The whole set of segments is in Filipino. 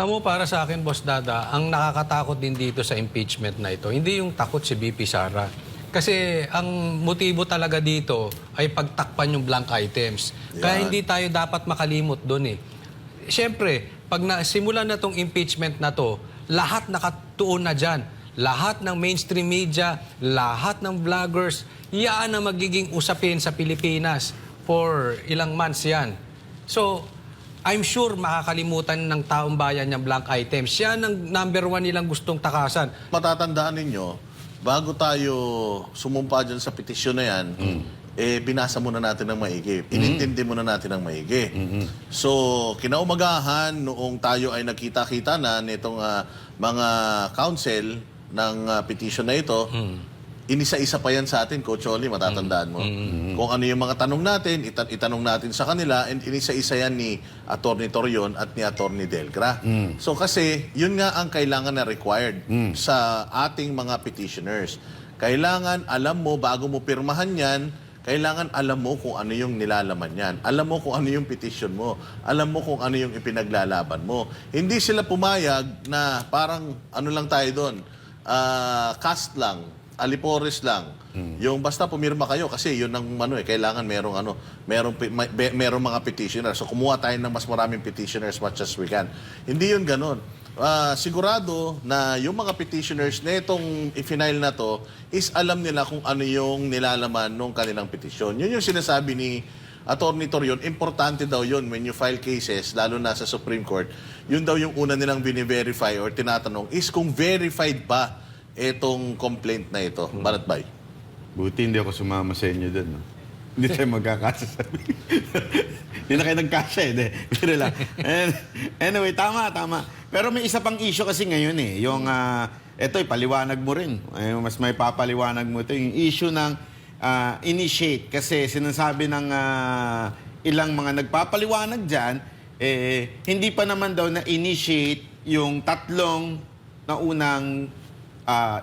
Alam mo, para sa akin, Boss Dada, ang nakakatakot din dito sa impeachment na ito, hindi yung takot si BP Sara. Kasi ang motibo talaga dito ay pagtakpan yung blank items. Kaya hindi tayo dapat makalimot doon eh. Siyempre, pag nasimulan na tong impeachment na to, lahat nakatuon na dyan. Lahat ng mainstream media, lahat ng vloggers, yan ang magiging usapin sa Pilipinas for ilang months yan. So, I'm sure makakalimutan ng taong bayan yung blank items. Yan ang number one nilang gustong takasan. Matatandaan ninyo, bago tayo sumumpa dyan sa petisyon na yan, binasa muna natin ng maigi. Inintindi muna natin ng maigi. So, kinaumagahan, noong tayo ay nagkita-kita na nitong mga council ng petition na ito, inisa-isa pa yan sa atin, Coach Oli, matatandaan mo. Kung ano yung mga tanong natin, itanong natin sa kanila, and inisa-isa yan ni Atty. Torion at ni Atty. Delgra. So kasi, yun nga ang kailangan na required sa ating mga petitioners. Kailangan alam mo, bago mo pirmahan yan, kailangan alam mo kung ano yung nilalaman yan. Alam mo kung ano yung petition mo. Alam mo kung ano yung ipinaglalaban mo. Hindi sila pumayag na parang ano lang tayo doon, cast lang, alipores lang. Yung basta pumirma kayo kasi yun ang kailangan merong mga petitioners. So kumuha tayo ng mas maraming petitioners much as we can. Hindi yun ganun. Sigurado na yung mga petitioners na itong i-file na to is alam nila kung ano yung nilalaman ng kanilang petisyon. Yun yung sinasabi ni Atty. Torion, importante daw yun when you file cases, lalo na sa Supreme Court. Yun daw yung una nilang bini-verify or tinatanong is kung verified ba itong complaint na ito. Balatbay. Buti hindi ako sumama sa inyo doon. No? Hindi tayo magkakasasabi. Hindi na kayo nagkasya eh. Pero lang. Anyway, tama. Pero may isa pang issue kasi ngayon eh. Yung, eto, ipaliwanag mo rin. Mas may papaliwanag mo ito. Yung issue ng initiate. Kasi sinasabi ng ilang mga nagpapaliwanag dyan, hindi pa naman daw na-initiate yung tatlong na unang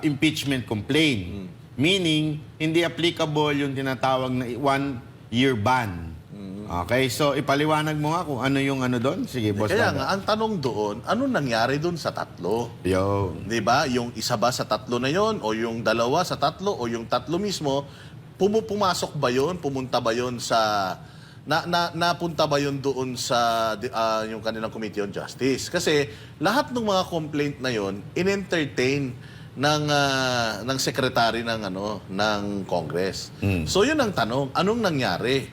impeachment complaint. Meaning, hindi applicable yung tinatawag na 1-year ban. Okay, so ipaliwanag mo nga kung ano yung ano doon. Sige, Boss. Kaya nga, ang tanong doon, ano nangyari doon sa tatlo? Yo. Di ba? Yung isa ba sa tatlo na yon, o yung dalawa sa tatlo, o yung tatlo mismo, pumasok ba yon, pumunta ba yon sa... napunta ba yun doon sa yung kanilang Committee on Justice? Kasi lahat ng mga complaint na yon in-entertain ng secretary ng Congress. So yun ang tanong, anong nangyari?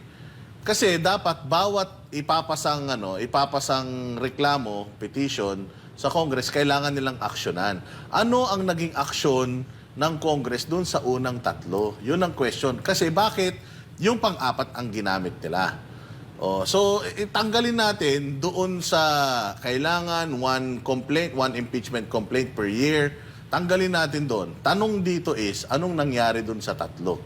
Kasi dapat bawat ipapasang reklamo, petition sa Congress, kailangan nilang aksyonan. Ano ang naging aksyon ng Congress doon sa unang tatlo? Yun ang question. Kasi bakit yung pang-apat ang ginamit nila? So tanggalin natin doon sa kailangan one impeachment complaint per year. Tanggalin natin doon. Tanong dito is, anong nangyari doon sa tatlo?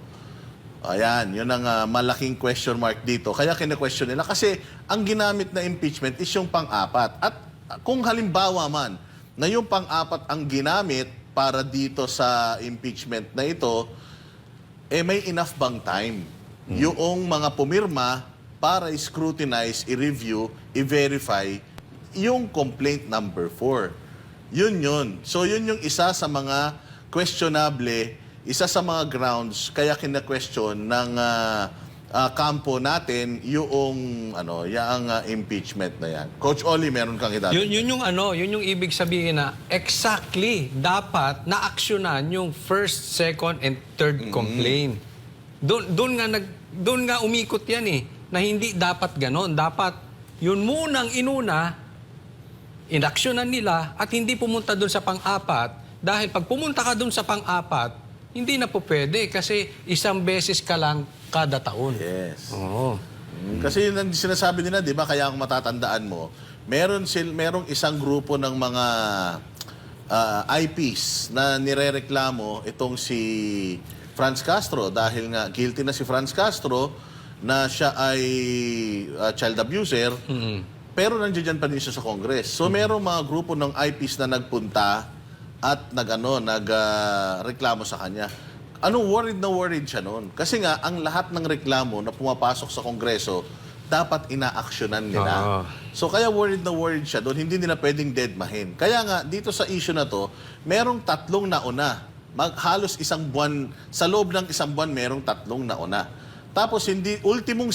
Ayan, yun ang malaking question mark dito. Kaya kina-question nila. Kasi ang ginamit na impeachment is yung pang-apat. At kung halimbawa man na yung pang-apat ang ginamit para dito sa impeachment na ito, may enough bang time? Yung mga pumirma para scrutinize, i-review, i-verify yung complaint number 4. Yun. So yun yung isa sa mga questionable, isa sa mga grounds kaya kina-question ng kampo natin yung impeachment na yan. Coach Oli, meron kang idadagdag. Yun yung ibig sabihin na exactly dapat na-aksyonan yung first, second, and third complaint. Doon nga umikot yan eh, na hindi dapat ganon. Dapat yun munang inuna, inaksyonan nila at hindi pumunta doon sa pang-apat dahil pag pumunta ka doon sa pang-apat, hindi na po pwede kasi isang beses ka lang kada taon. Yes. Oo. Kasi yun ang sinasabi nila, di ba? Kaya kung matatandaan mo, merong isang grupo ng mga IPs na nirereklamo itong si Franz Castro dahil nga guilty na si Franz Castro na siya ay child abuser. Pero nandiyan pa rin siya sa Congress. So merong mga grupo ng IPs na nagpunta at nagreklamo sa kanya. Worried na worried siya noon. Kasi nga, ang lahat ng reklamo na pumapasok sa Kongreso, dapat inaaksyonan nila. Oo. So kaya worried na worried siya doon, hindi nila pwedeng deadmahin. Kaya nga, dito sa issue na to, merong 3 nauna. Halos isang buwan, sa loob ng isang buwan, merong 3 nauna. Tapos hindi, ultimong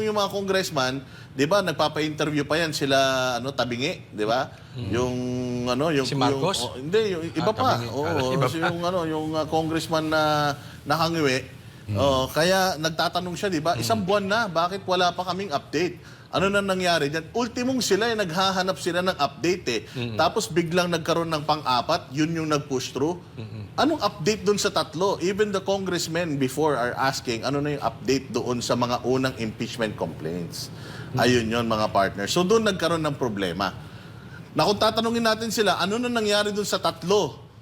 yung mga congressman, di ba, nagpapa-interview pa yan sila, Tabingi, di ba? Yung Si Marcos? Hindi, yung iba pa. Tabingi. Oo, Iba si pa. yung congressman na nakangiwi. Kaya nagtatanong siya, di ba? Isang buwan na, bakit wala pa kaming update? Ano na nangyari dyan? Ultimong sila, naghahanap sila ng update Tapos biglang nagkaroon ng pang-apat, yun yung nag-push through. Anong update doon sa 3? Even the congressmen before are asking, ano na yung update doon sa mga unang impeachment complaints? Ayun yon mga partners. So doon nagkaroon ng problema. Na kung tatanungin natin sila, ano na nangyari doon sa 3?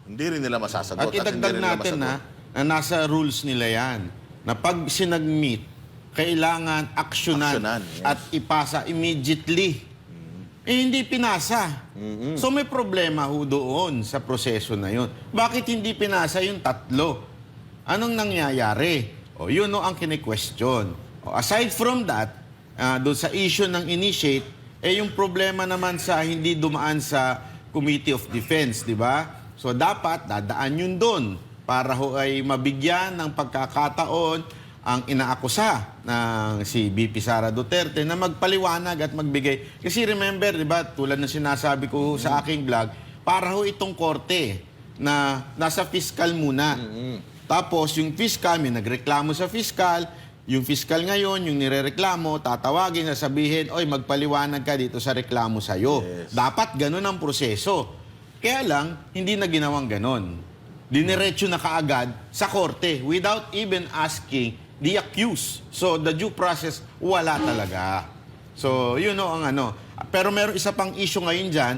Hindi rin nila masasagot. At idagdag natin na nasa rules nila yan, na pag sinag-meet, kailangan aksyonan yes. at ipasa immediately. Hindi pinasa. So may problema ho doon sa proseso na yun. Bakit hindi pinasa yung 3? Anong nangyayari? Yun ang kine-question. Aside from that, doon sa issue ng initiate, yung problema naman sa hindi dumaan sa Committee of Defense, di ba? So dapat dadaan yun doon para ho ay mabigyan ng pagkakataon ang inaakusa ng si BP Sara Duterte na magpaliwanag at magbigay. Kasi remember, di ba, tulad na sinasabi ko sa aking vlog, para ho itong korte na nasa fiscal muna. Tapos yung fiscal, may nagreklamo sa fiscal, yung fiscal ngayon, yung nirereklamo, tatawagin, sasabihin, oy, magpaliwanag ka dito sa reklamo sa'yo. Yes. Dapat ganun ang proseso. Kaya lang, hindi na ginawang ganun. Diniretso na kaagad sa korte without even asking the accused. So, the due process, wala talaga. So, yun ang ano. Pero meron isa pang issue ngayon dyan,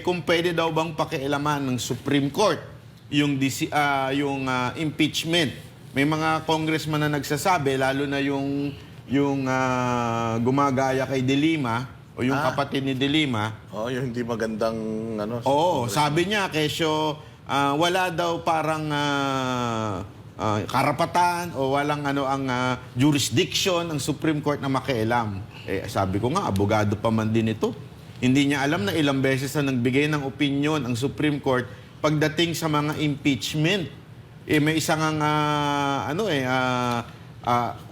kung pwede daw bang pakialaman ng Supreme Court yung impeachment. May mga congressman na nagsasabi, lalo na yung gumagaya kay De Lima, o yung kapatid ni De Lima. Yung hindi magandang Oo, sabi niya, kesyo, wala daw parang karapatan o walang ang jurisdiction ng Supreme Court na makialam. Sabi ko nga, abogado pa man din ito. Hindi niya alam na ilang beses na nagbigay ng opinion ang Supreme Court pagdating sa mga impeachment. May isang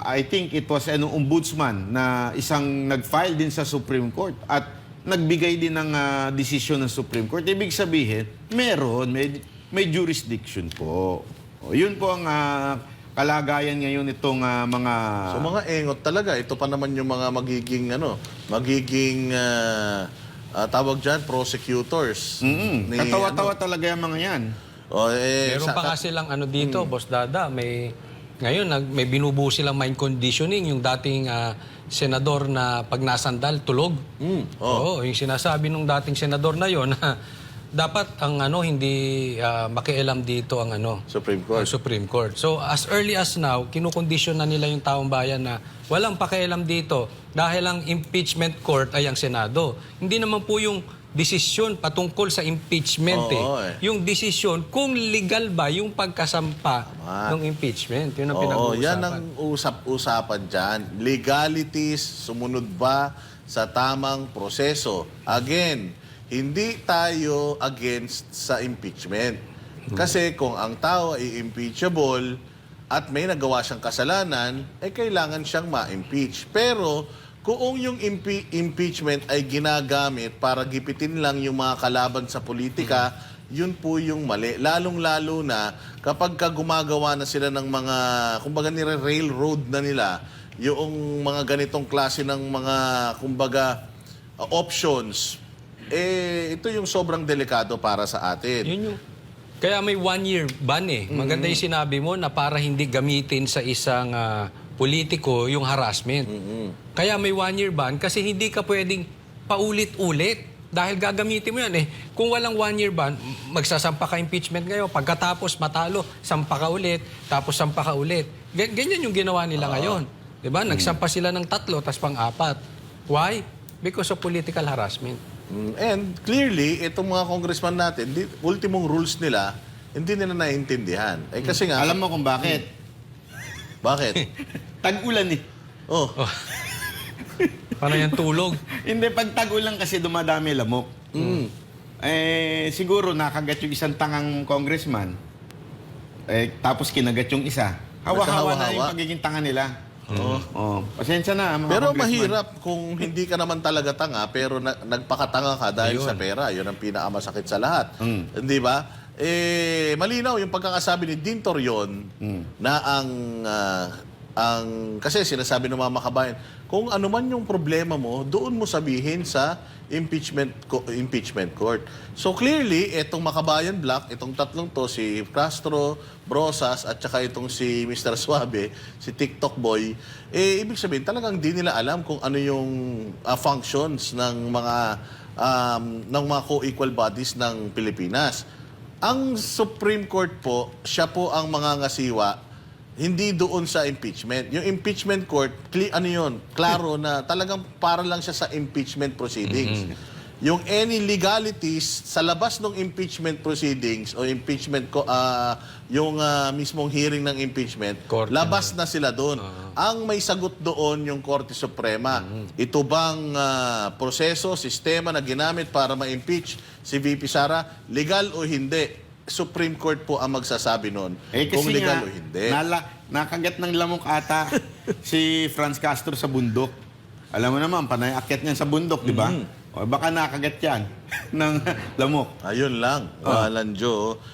I think it was an ombudsman na isang nag-file din sa Supreme Court at nagbigay din ng desisyon ng Supreme Court. Ibig sabihin, may jurisdiction po. Yun po ang kalagayan ngayon itong mga... So mga engot talaga. Ito pa naman yung mga magiging tawag dyan, prosecutors. Katawa-tawa talaga yung mga yan. Meron pa kasi lang dito, Boss Dada, ngayon may binubuo silang mind conditioning yung dating senador na pag nasandal, tulog. Oo, yung sinasabi nung dating senador na yon dapat ang hindi makialam dito ang Supreme Court. ang Supreme Court. So as early as now, kinukondisyon na nila yung taong bayan na walang pakialam dito dahil ang impeachment court ay ang Senado. Hindi naman po yung desisyon patungkol sa impeachment Yung desisyon kung legal ba yung pagkasampa ng impeachment. Yun ang pinag-uusapan. Yan ang usap-usapan dyan. Legalities, sumunod ba sa tamang proseso? Again, hindi tayo against sa impeachment. Kasi kung ang tao ay impeachable at may nagawa siyang kasalanan, kailangan siyang ma-impeach. Pero kung yung impeachment ay ginagamit para gipitin lang yung mga kalaban sa politika, yun po yung mali. Lalong-lalo na kapag gumagawa na sila ng mga, kumbaga nire-railroad na nila, yung mga ganitong klase ng mga, kumbaga, options, ito yung sobrang delikado para sa atin. Yun yung, kaya may 1-year ban Maganda yung sinabi mo na para hindi gamitin sa isang politiko yung harassment. Kaya may 1-year ban kasi hindi ka pwedeng paulit-ulit dahil gagamitin mo yan Kung walang 1-year ban, magsasampa ka impeachment ngayon, pagkatapos matalo, sampa ka ulit, tapos sampa ka ulit. Ganyan yung ginawa nila ngayon. Diba? Nagsampa sila ng 3, tapos pang-4. Why? Because of political harassment. And clearly, itong mga congressman natin, ultimong rules nila, hindi nila naiintindihan. Kasi nga... Alam mo kung bakit? Bakit? Tag-ulan Para yung tulog. Hindi, pag tagulang kasi dumadami lamok. Siguro nakagat yung isang tangang congressman. Tapos kinagat yung isa. Hawa-hawa na yung Nagkahawa-hawa. pagiging tanga nila. Oo. Oh, pasensya na, mga Pero congressman. mahirap kung hindi ka naman talaga tanga pero nagpakatanga ka dahil sa pera. Yun ang pinakamasakit sa lahat. Hindi ba? Malinaw yung pagkakasabi ni Dean Torion na kasi sinasabi ng mga makabayan, kung ano man yung problema mo, doon mo sabihin sa impeachment court. So clearly, itong Makabayan Black, itong tatlong to, si Castro, Brosas, at saka itong si Mr. Suabe, si TikTok Boy, ibig sabihin talagang di nila alam kung ano yung functions ng mga co-equal bodies ng Pilipinas. Ang Supreme Court po, siya po ang mangangasiwa hindi doon sa impeachment. Yung impeachment court, klaro na talagang para lang siya sa impeachment proceedings. Yung any legalities sa labas ng impeachment proceedings o yung mismong hearing ng impeachment, Korte labas na sila doon. Ang may sagot doon yung Korte Suprema. Ito bang proseso, sistema na ginamit para ma-impeach si VP Sara, legal o hindi? Supreme Court po ang magsasabi noon kung Kasi legal nga, o hindi. nakagat ng lamok ata si Franz Castro sa bundok. Alam mo naman, panay akyat niyan sa bundok, di ba? O, baka nakagat yan ng lamok. Ayun lang. Walang Diyo.